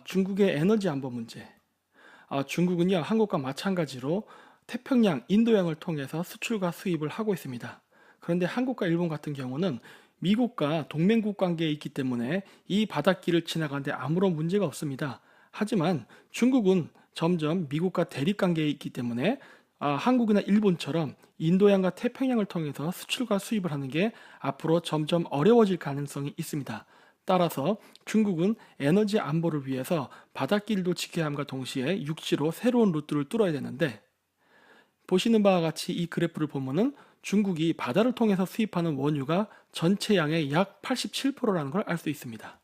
중국의 에너지 안보 문제. 중국은요, 한국과 마찬가지로 태평양, 인도양을 통해서 수출과 수입을 하고 있습니다. 그런데 한국과 일본 같은 경우는 미국과 동맹국 관계에 있기 때문에 이 바닷길을 지나가는데 아무런 문제가 없습니다. 하지만 중국은 점점 미국과 대립 관계에 있기 때문에 한국이나 일본처럼 인도양과 태평양을 통해서 수출과 수입을 하는 게 앞으로 점점 어려워질 가능성이 있습니다. 따라서 중국은 에너지 안보를 위해서 바닷길도 지켜야 함과 동시에 육지로 새로운 루트를 뚫어야 되는데, 보시는 바와 같이 이 그래프를 보면은 중국이 바다를 통해서 수입하는 원유가 전체 양의 약 87%라는 걸 알 수 있습니다.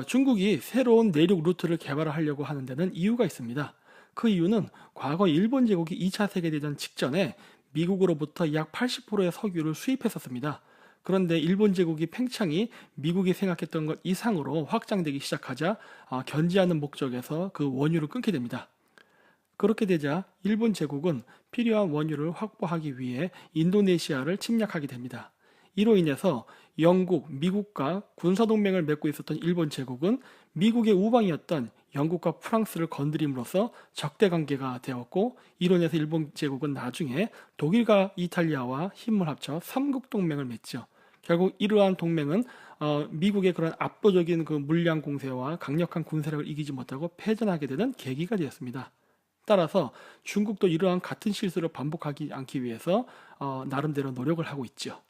중국이 새로운 내륙 루트를 개발하려고 하는 데는 이유가 있습니다. 그 이유는 과거 일본 제국이 2차 세계대전 직전에 미국으로부터 약 80%의 석유를 수입했었습니다. 그런데 일본 제국이 팽창이 미국이 생각했던 것 이상으로 확장되기 시작하자 견제하는 목적에서 그 원유를 끊게 됩니다. 그렇게 되자 일본 제국은 필요한 원유를 확보하기 위해 인도네시아를 침략하게 됩니다. 이로 인해서 영국, 미국과 군사동맹을 맺고 있었던 일본 제국은 미국의 우방이었던 영국과 프랑스를 건드림으로써 적대관계가 되었고, 이로 인해서 일본 제국은 나중에 독일과 이탈리아와 힘을 합쳐 삼국동맹을 맺죠. 결국 이러한 동맹은 미국의 그런 압도적인 그 물량 공세와 강력한 군사력을 이기지 못하고 패전하게 되는 계기가 되었습니다. 따라서 중국도 이러한 같은 실수를 반복하지 않기 위해서 나름대로 노력을 하고 있죠.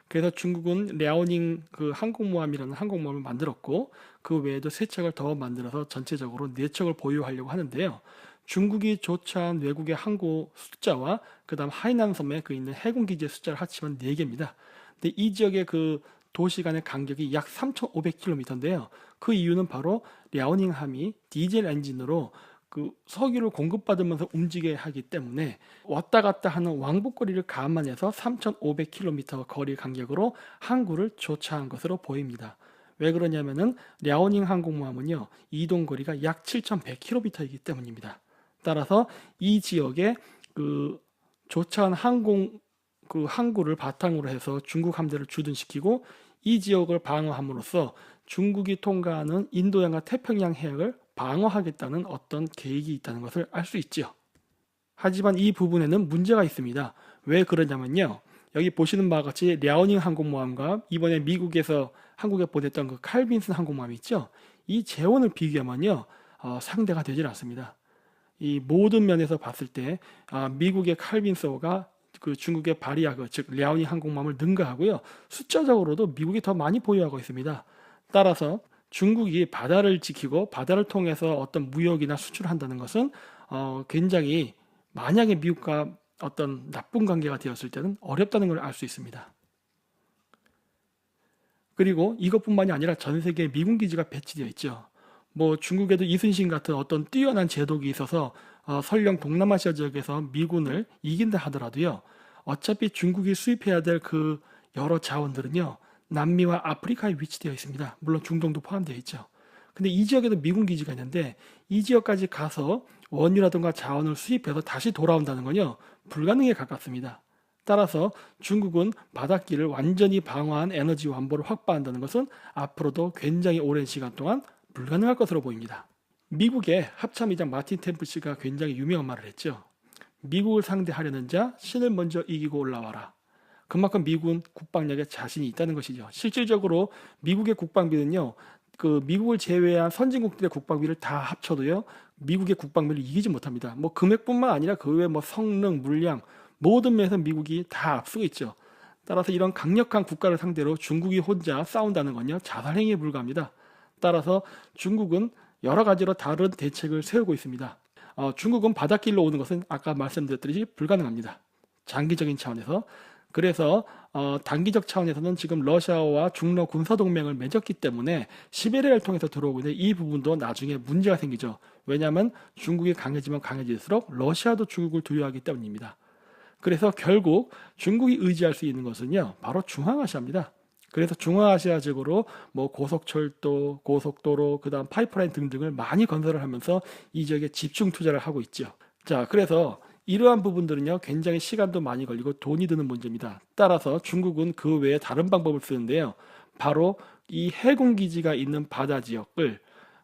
그래서 중국은 랴오닝 그 항공모함이라는 항공모함을 만들었고, 그 외에도 세 척을 더 만들어서 전체적으로 네 척을 보유하려고 하는데요. 중국이 조차한 외국의 항구 숫자와 그다음 하이난 섬에 그 있는 해군 기지의 숫자를 합치면 4개입니다. 근데 이 지역의 그 도시 간의 간격이 약 3,500km인데요. 그 이유는 바로 랴오닝 함이 디젤 엔진으로 그 석유를 공급받으면서 움직여야 하기 때문에 왔다 갔다 하는 왕복거리를 감안해서 3,500km 거리 간격으로 항구를 조차한 것으로 보입니다. 왜 그러냐면은 랴오닝 항공모함은요, 이동 거리가 약 7,100km이기 때문입니다. 따라서 이 지역에 그 조차한 항구를 바탕으로 해서 중국 함대를 주둔시키고 이 지역을 방어함으로써 중국이 통과하는 인도양과 태평양 해역을 방어하겠다는 어떤 계획이 있다는 것을 알 수 있죠. 하지만 이 부분에는 문제가 있습니다. 왜 그러냐면요, 여기 보시는 바와 같이 랴오닝 항공모함과 이번에 미국에서 한국에 보냈던 그 칼빈슨 항공모함이 있죠. 이 재원을 비교하면요, 상대가 되질 않습니다. 이 모든 면에서 봤을 때 미국의 칼빈서가 그 중국의 바리아그 즉 랴오닝 항공모함을 능가하고요, 숫자적으로도 미국이 더 많이 보유하고 있습니다. 따라서 중국이 바다를 지키고 바다를 통해서 어떤 무역이나 수출을 한다는 것은 굉장히, 만약에 미국과 어떤 나쁜 관계가 되었을 때는 어렵다는 걸 알 수 있습니다. 그리고 이것뿐만이 아니라 전 세계에 미군 기지가 배치되어 있죠. 뭐 중국에도 이순신 같은 어떤 뛰어난 제독이 있어서 설령 동남아시아 지역에서 미군을 이긴다 하더라도요, 어차피 중국이 수입해야 될 그 여러 자원들은요, 남미와 아프리카에 위치되어 있습니다. 물론 중동도 포함되어 있죠. 근데 이 지역에도 미군 기지가 있는데 이 지역까지 가서 원유라든가 자원을 수입해서 다시 돌아온다는 건요, 불가능에 가깝습니다. 따라서 중국은 바닷길을 완전히 방어한 에너지 완보를 확보한다는 것은 앞으로도 굉장히 오랜 시간 동안 불가능할 것으로 보입니다. 미국의 합참의장 마틴 템플스가 굉장히 유명한 말을 했죠. 미국을 상대하려는 자 신을 먼저 이기고 올라와라. 그만큼 미국은 국방력에 자신이 있다는 것이죠. 실질적으로 미국의 국방비는요, 그 미국을 제외한 선진국들의 국방비를 다 합쳐도요, 미국의 국방비를 이기지 못합니다. 뭐 금액뿐만 아니라 그 외에 뭐 성능, 물량 모든 면에서 미국이 다 앞서고 있죠. 따라서 이런 강력한 국가를 상대로 중국이 혼자 싸운다는 건요, 자살행위에 불과합니다. 따라서 중국은 여러 가지로 다른 대책을 세우고 있습니다. 중국은 바닷길로 오는 것은 아까 말씀드렸듯이 불가능합니다. 장기적인 차원에서. 그래서 단기적 차원에서는 지금 러시아와 중러 군사동맹을 맺었기 때문에 시베리아를 통해서 들어오고 있는 이 부분도 나중에 문제가 생기죠. 왜냐하면 중국이 강해지면 강해질수록 러시아도 중국을 두려워하기 때문입니다. 그래서 결국 중국이 의지할 수 있는 것은요, 바로 중앙아시아입니다. 그래서 중앙아시아적으로 뭐 고속철도, 고속도로, 그다음 파이프라인 등등을 많이 건설을 하면서 이 지역에 집중 투자를 하고 있죠. 자, 그래서 이러한 부분들은요, 굉장히 시간도 많이 걸리고 돈이 드는 문제입니다. 따라서 중국은 그 외에 다른 방법을 쓰는데요. 바로 이 해군 기지가 있는 바다 지역을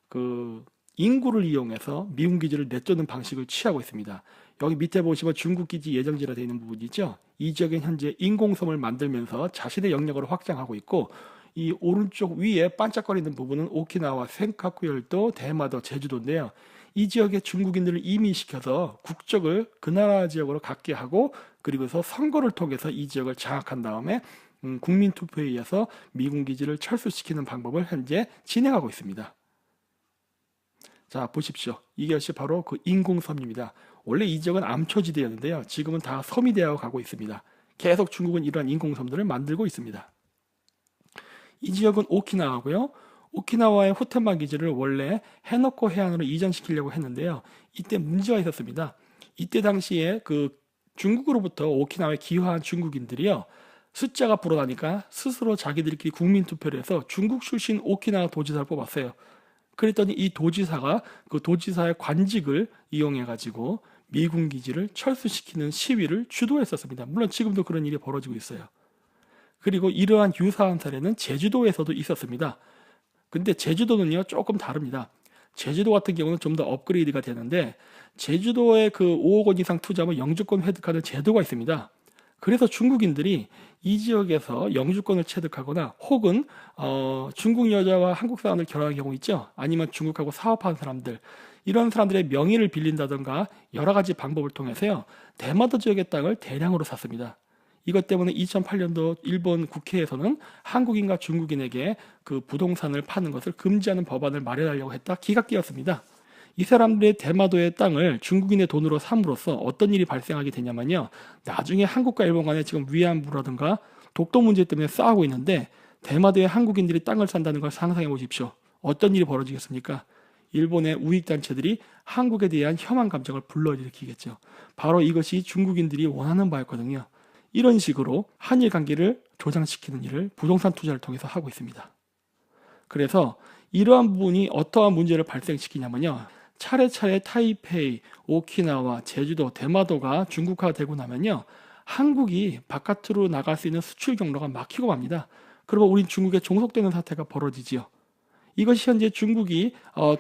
그 인구를 이용해서 미군 기지를 내쫓는 방식을 취하고 있습니다. 여기 밑에 보시면 중국 기지 예정지라 되어 있는 부분이죠. 이 지역엔 현재 인공섬을 만들면서 자신의 영역을 확장하고 있고, 이 오른쪽 위에 반짝거리는 부분은 오키나와 센카쿠 열도, 대마도, 제주도인데요. 이 지역의 중국인들을 이민시켜서 국적을 그 나라 지역으로 갖게 하고, 그리고서 선거를 통해서 이 지역을 장악한 다음에 국민 투표에 의해서 미군 기지를 철수시키는 방법을 현재 진행하고 있습니다. 자, 보십시오. 이것이 바로 그 인공섬입니다. 원래 이 지역은 암초지대였는데요. 지금은 다 섬이 되어 가고 있습니다. 계속 중국은 이러한 인공섬들을 만들고 있습니다. 이 지역은 오키나와고요. 오키나와의 호텐마 기지를 원래 해노코 해안으로 이전시키려고 했는데요. 이때 문제가 있었습니다. 이때 당시에 그 중국으로부터 오키나와에 기화한 중국인들이요. 숫자가 불어나니까 스스로 자기들끼리 국민투표를 해서 중국 출신 오키나와 도지사를 뽑았어요. 그랬더니 이 도지사가 그 도지사의 관직을 이용해가지고 미군 기지를 철수시키는 시위를 주도했었습니다. 물론 지금도 그런 일이 벌어지고 있어요. 그리고 이러한 유사한 사례는 제주도에서도 있었습니다. 근데 제주도는요, 조금 다릅니다. 제주도 같은 경우는 좀 더 업그레이드가 되는데, 제주도에 그 5억 원 이상 투자하면 영주권 획득하는 제도가 있습니다. 그래서 중국인들이 이 지역에서 영주권을 취득하거나 혹은 중국 여자와 한국 사람을 결혼한 경우 있죠. 아니면 중국하고 사업하는 사람들, 이런 사람들의 명의를 빌린다던가 여러 가지 방법을 통해서요, 대마도 지역의 땅을 대량으로 샀습니다. 이것 때문에 2008년도 일본 국회에서는 한국인과 중국인에게 그 부동산을 파는 것을 금지하는 법안을 마련하려고 했다 기각되었습니다. 이 사람들의 대마도의 땅을 중국인의 돈으로 삼으로써 어떤 일이 발생하게 되냐면요. 나중에 한국과 일본 간에 지금 위안부라든가 독도 문제 때문에 싸우고 있는데, 대마도의 한국인들이 땅을 산다는 걸 상상해 보십시오. 어떤 일이 벌어지겠습니까? 일본의 우익단체들이 한국에 대한 혐한 감정을 불러일으키겠죠. 바로 이것이 중국인들이 원하는 바였거든요. 이런 식으로 한일 관계를 조장시키는 일을 부동산 투자를 통해서 하고 있습니다. 그래서 이러한 부분이 어떠한 문제를 발생시키냐면요. 차례차례 타이페이, 오키나와, 제주도, 대마도가 중국화되고 나면요. 한국이 바깥으로 나갈 수 있는 수출 경로가 막히고 맙니다. 그러면 우린 중국에 종속되는 사태가 벌어지지요. 이것이 현재 중국이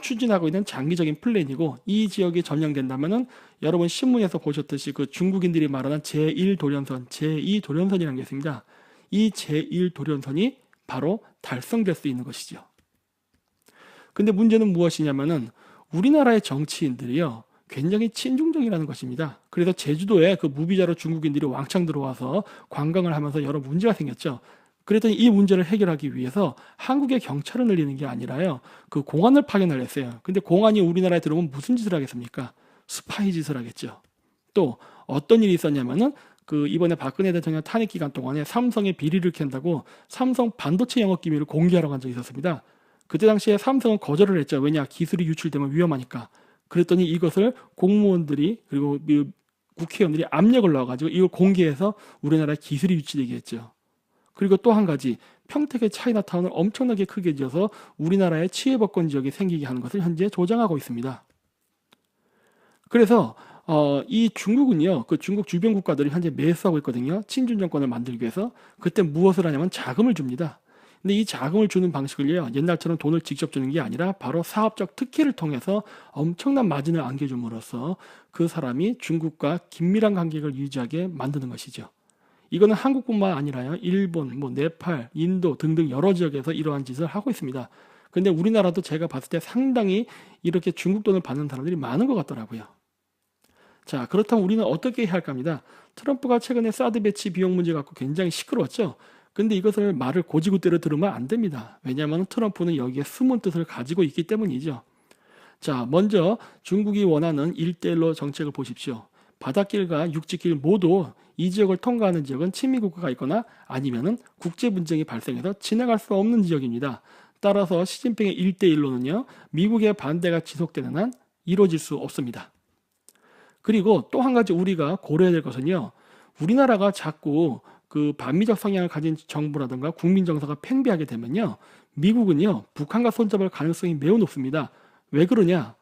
추진하고 있는 장기적인 플랜이고, 이 지역이 점령된다면은 여러분 신문에서 보셨듯이 그 중국인들이 말하는 제1도련선, 제2도련선이라는 게 있습니다. 이 제1도련선이 바로 달성될 수 있는 것이죠. 근데 문제는 무엇이냐면은 우리나라의 정치인들이요, 굉장히 친중적이라는 것입니다. 그래서 제주도에 그 무비자로 중국인들이 왕창 들어와서 관광을 하면서 여러 문제가 생겼죠. 그랬더니 이 문제를 해결하기 위해서 한국의 경찰을 늘리는 게 아니라요, 그 공안을 파견을 했어요. 근데 공안이 우리나라에 들어오면 무슨 짓을 하겠습니까? 스파이 짓을 하겠죠. 또 어떤 일이 있었냐면은 그 이번에 박근혜 대통령 탄핵 기간 동안에 삼성의 비리를 캔다고 삼성 반도체 영업 기밀을 공개하러 간 적이 있었습니다. 그때 당시에 삼성은 거절을 했죠. 왜냐? 기술이 유출되면 위험하니까. 그랬더니 이것을 공무원들이 그리고 국회의원들이 압력을 넣어가지고 이걸 공개해서 우리나라의 기술이 유출되게 했죠. 그리고 또 한 가지, 평택의 차이나타운을 엄청나게 크게 지어서 우리나라의 치외법권 지역이 생기게 하는 것을 현재 조장하고 있습니다. 그래서 이 중국은요, 그 중국 주변 국가들이 현재 매수하고 있거든요. 친중 정권을 만들기 위해서. 그때 무엇을 하냐면 자금을 줍니다. 근데 이 자금을 주는 방식을요, 옛날처럼 돈을 직접 주는 게 아니라 바로 사업적 특혜를 통해서 엄청난 마진을 안겨줌으로써 그 사람이 중국과 긴밀한 관계를 유지하게 만드는 것이죠. 이거는 한국뿐만 아니라요, 일본, 네팔, 인도 등등 여러 지역에서 이러한 짓을 하고 있습니다. 근데 우리나라도 제가 봤을 때 상당히 이렇게 중국 돈을 받는 사람들이 많은 것 같더라고요. 자, 그렇다면 우리는 어떻게 해야 할까 합니다. 트럼프가 최근에 사드 배치 비용 문제 갖고 굉장히 시끄러웠죠. 근데 이것을 말을 고지고대로 들으면 안 됩니다. 왜냐하면 트럼프는 여기에 숨은 뜻을 가지고 있기 때문이죠. 자, 먼저 중국이 원하는 1대1로 정책을 보십시오. 바닷길과 육지길 모두 이 지역을 통과하는 지역은 친미국가가 있거나 아니면은 국제 분쟁이 발생해서 지나갈 수 없는 지역입니다. 따라서 시진핑의 1대1로는요, 미국의 반대가 지속되는 한 이루어질 수 없습니다. 그리고 또 한 가지 우리가 고려해야 될 것은요, 우리나라가 자꾸 그 반미적 성향을 가진 정부라든가 국민 정서가 팽배하게 되면요, 미국은요 북한과 손잡을 가능성이 매우 높습니다. 왜 그러냐?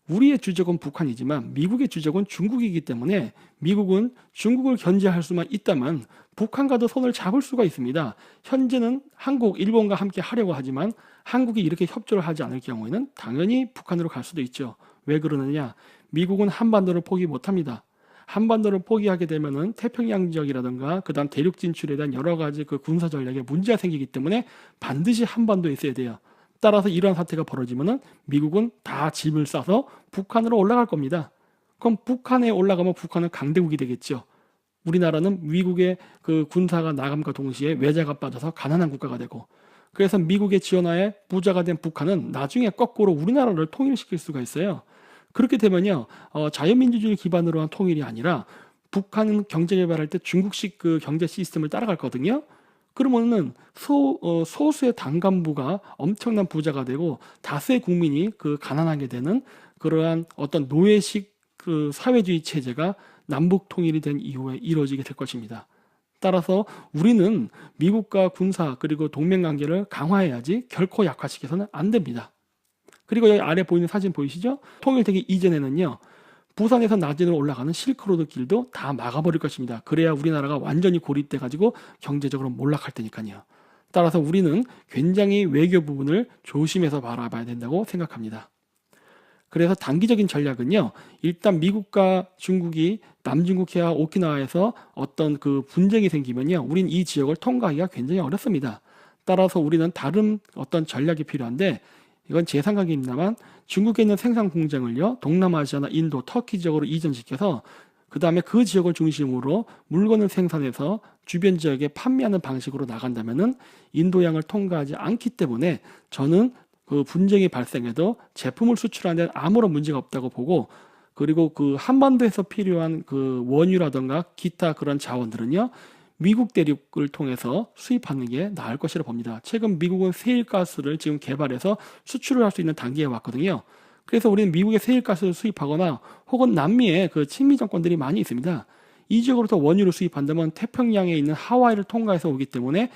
우리의 주적은 북한이지만 미국의 주적은 중국이기 때문에 미국은 중국을 견제할 수만 있다면 북한과도 손을 잡을 수가 있습니다. 현재는 한국, 일본과 함께 하려고 하지만 한국이 이렇게 협조를 하지 않을 경우에는 당연히 북한으로 갈 수도 있죠. 왜 그러느냐? 미국은 한반도를 포기 못합니다. 한반도를 포기하게 되면은 태평양 지역이라든가 그다음 대륙 진출에 대한 여러 가지 그 군사 전략에 문제가 생기기 때문에 반드시 한반도에 있어야 돼요. 따라서 이러한 사태가 벌어지면은 미국은 다 짐을 싸서 북한으로 올라갈 겁니다. 그럼 북한에 올라가면 북한은 강대국이 되겠죠. 우리나라는 미국의 그 군사가 나감과 동시에 외자가 빠져서 가난한 국가가 되고, 그래서 미국의 지원하에 부자가 된 북한은 나중에 거꾸로 우리나라를 통일시킬 수가 있어요. 그렇게 되면요, 자유민주주의 기반으로 한 통일이 아니라 북한은 경제 개발할 때 중국식 그 경제 시스템을 따라갈 거든요. 그러면은 소수의 당간부가 엄청난 부자가 되고 다수의 국민이 그 가난하게 되는 그러한 어떤 노예식 그 사회주의 체제가 남북 통일이 된 이후에 이루어지게 될 것입니다. 따라서 우리는 미국과 군사 그리고 동맹 관계를 강화해야지 결코 약화시켜서는 안 됩니다. 그리고 여기 아래 보이는 사진 보이시죠? 통일되기 이전에는요, 부산에서 나진으로 올라가는 실크로드 길도 다 막아버릴 것입니다. 그래야 우리나라가 완전히 고립돼 가지고 경제적으로 몰락할 테니까요. 따라서 우리는 굉장히 외교 부분을 조심해서 바라봐야 된다고 생각합니다. 그래서 단기적인 전략은요, 일단 미국과 중국이 남중국해와 오키나와에서 어떤 그 분쟁이 생기면요, 우린 이 지역을 통과하기가 굉장히 어렵습니다. 따라서 우리는 다른 어떤 전략이 필요한데, 이건 제 생각입니다만 중국에 있는 생산 공장을요, 동남아시아나 인도, 터키 지역으로 이전시켜서 그 다음에 그 지역을 중심으로 물건을 생산해서 주변 지역에 판매하는 방식으로 나간다면은 인도양을 통과하지 않기 때문에 저는 그 분쟁이 발생해도 제품을 수출하는 데 아무런 문제가 없다고 보고, 그리고 그 한반도에서 필요한 그 원유라든가 기타 그런 자원들은요, 미국 대륙을 통해서 수입하는 게 나을 것이라 봅니다. 최근 미국은 세일가스를 지금 개발해서 수출을 할 수 있는 단계에 왔거든요. 그래서 우리는 미국의 세일가스를 수입하거나 혹은 남미에 그 친미 정권들이 많이 있습니다. 이 지역으로부터 원유를 수입한다면 태평양에 있는 하와이를 통과해서 오기 때문에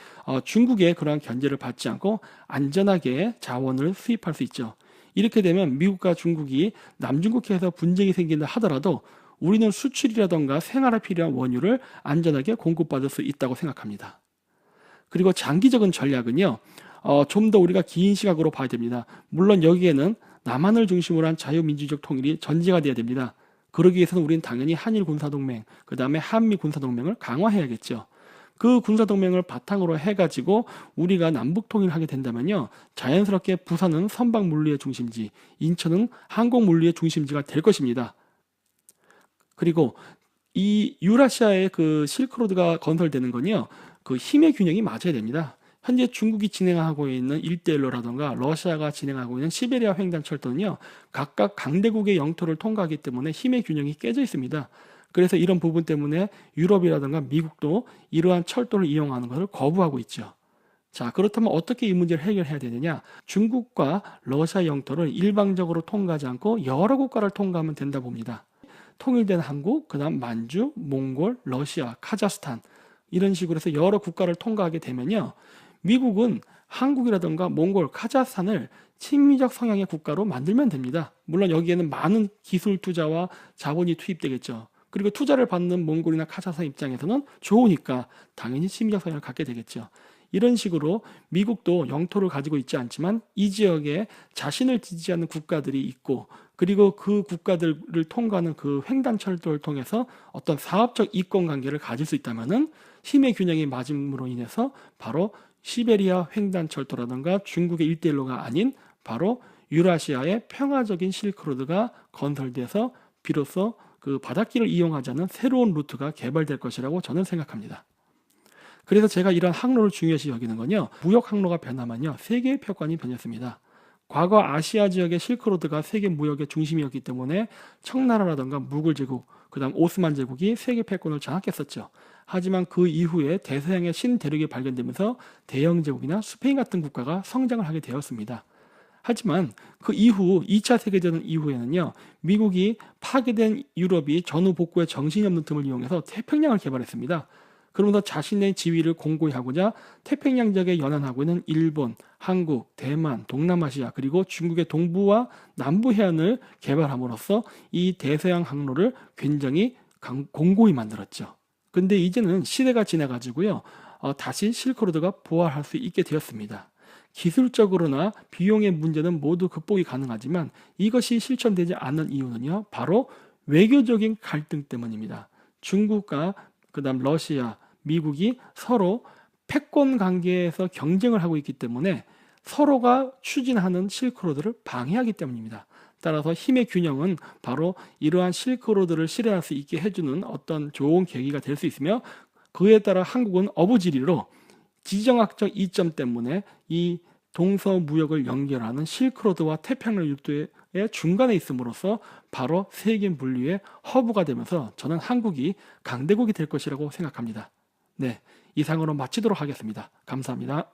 중국의 그러한 견제를 받지 않고 안전하게 자원을 수입할 수 있죠. 이렇게 되면 미국과 중국이 남중국해에서 분쟁이 생긴다 하더라도 우리는 수출이라던가 생활에 필요한 원유를 안전하게 공급받을 수 있다고 생각합니다. 그리고 장기적인 전략은요, 좀 더 우리가 긴 시각으로 봐야 됩니다. 물론 여기에는 남한을 중심으로 한 자유민주적 통일이 전제가 돼야 됩니다. 그러기 위해서는 우리는 당연히 한일 군사동맹, 그 다음에 한미 군사동맹을 강화해야겠죠. 그 군사동맹을 바탕으로 해가지고 우리가 남북 통일하게 된다면요, 자연스럽게 부산은 선박 물류의 중심지, 인천은 항공 물류의 중심지가 될 것입니다. 그리고 이 유라시아의 그 실크로드가 건설되는 건요, 그 힘의 균형이 맞아야 됩니다. 현재 중국이 진행하고 있는 일대일로라던가 러시아가 진행하고 있는 시베리아 횡단철도는요, 각각 강대국의 영토를 통과하기 때문에 힘의 균형이 깨져 있습니다. 그래서 이런 부분 때문에 유럽이라던가 미국도 이러한 철도를 이용하는 것을 거부하고 있죠. 자, 그렇다면 어떻게 이 문제를 해결해야 되느냐? 중국과 러시아 영토를 일방적으로 통과하지 않고 여러 국가를 통과하면 된다 봅니다. 통일된 한국, 그다음 만주, 몽골, 러시아, 카자흐스탄 이런 식으로 해서 여러 국가를 통과하게 되면요, 미국은 한국이라든가 몽골, 카자흐스탄을 친미적 성향의 국가로 만들면 됩니다. 물론 여기에는 많은 기술 투자와 자본이 투입되겠죠. 그리고 투자를 받는 몽골이나 카자흐스탄 입장에서는 좋으니까 당연히 친미적 성향을 갖게 되겠죠. 이런 식으로 미국도 영토를 가지고 있지 않지만 이 지역에 자신을 지지하는 국가들이 있고, 그리고 그 국가들을 통과하는 그 횡단철도를 통해서 어떤 사업적 이권 관계를 가질 수 있다면은 힘의 균형이 맞음으로 인해서 바로 시베리아 횡단철도라든가 중국의 일대일로가 아닌 바로 유라시아의 평화적인 실크로드가 건설돼서 비로소 그 바닷길을 이용하지 않는 새로운 루트가 개발될 것이라고 저는 생각합니다. 그래서 제가 이런 항로를 중요시 여기는 건요, 무역 항로가 변하면요, 세계의 표관이 변했습니다. 과거 아시아 지역의 실크로드가 세계 무역의 중심이었기 때문에 청나라라든가 무굴 제국, 그다음 오스만 제국이 세계 패권을 장악했었죠. 하지만 그 이후에 대서양의 신대륙이 발견되면서 대영 제국이나 스페인 같은 국가가 성장을 하게 되었습니다. 하지만 그 이후 2차 세계대전 이후에는요, 미국이 파괴된 유럽이 전후 복구에 정신이 없는 틈을 이용해서 태평양을 개발했습니다. 그러면서 자신의 지위를 공고히 하고자 태평양 지역에 연안하고 있는 일본, 한국, 대만, 동남아시아 그리고 중국의 동부와 남부 해안을 개발함으로써 이 대서양 항로를 굉장히 공고히 만들었죠. 근데 이제는 시대가 지나가지고요. 다시 실크로드가 부활할 수 있게 되었습니다. 기술적으로나 비용의 문제는 모두 극복이 가능하지만 이것이 실천되지 않는 이유는요. 바로 외교적인 갈등 때문입니다. 중국과 그다음 러시아, 미국이 서로 패권 관계에서 경쟁을 하고 있기 때문에 서로가 추진하는 실크로드를 방해하기 때문입니다. 따라서 힘의 균형은 바로 이러한 실크로드를 실현할 수 있게 해주는 어떤 좋은 계기가 될 수 있으며 그에 따라 한국은 어부지리로 지정학적 이점 때문에 이 동서무역을 연결하는 실크로드와 태평양 유도의 중간에 있음으로써 바로 세계 물류의 허브가 되면서 저는 한국이 강대국이 될 것이라고 생각합니다. 네, 이상으로 마치도록 하겠습니다. 감사합니다.